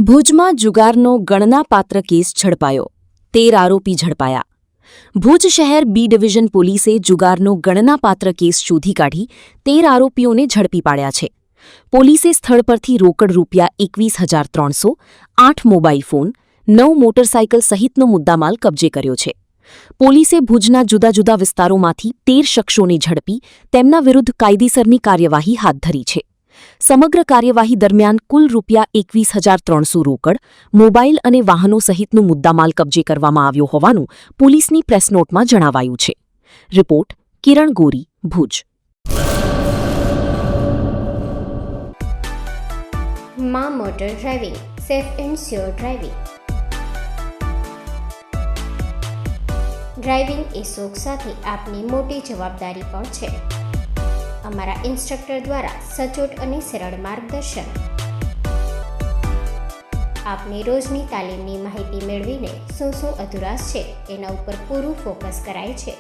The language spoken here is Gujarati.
ભુજમાં જુગારનો ગણનાપાત્ર કેસ ઝડપાયો, 13 આરોપી ઝડપાયા। ભુજ શહેર બી ડિવિઝન પોલીસે જુગારનો ગણનાપાત્ર કેસ શોધી કાઢી 13 આરોપીઓને ઝડપી પાડ્યા છે। પોલીસે સ્થળ પરથી રોકડ રૂપિયા 21,300, 8 મોબાઈલ ફોન, 9 મોટરસાયકલ સહિતનો મુદ્દામાલ કબજે કર્યો છે। પોલીસે ભુજના જુદા જુદા વિસ્તારોમાંથી 13 શખ્સોને ઝડપી તેમના વિરુદ્ધ કાયદેસરની કાર્યવાહી હાથ ધરી છે। સમગ્ર કાર્યવાહી દરમિયાન કુલ રૂપિયા 21,300 રોકડ, મોબાઈલ અને વાહનો સહિતનો મુદ્દામાલ કબજે કરવામાં આવ્યો હોવાનું પોલીસની પ્રેસ નોટમાં જણાવાયું છે। રિપોર્ટ કિરણ ગોરી, ભુજ। માં motor driving, safe and sure driving. Driving એ શોખ સાથે આપની મોટી જવાબદારી પણ છે। અમારા ઇન્સ્ટ્રક્ટર દ્વારા સચોટ અને સરળ માર્ગદર્શન। આપની રોજની તાલીમની માહિતી મેળવીને શું અધુરાશ છે એના ઉપર પૂરું ફોકસ કરાય છે।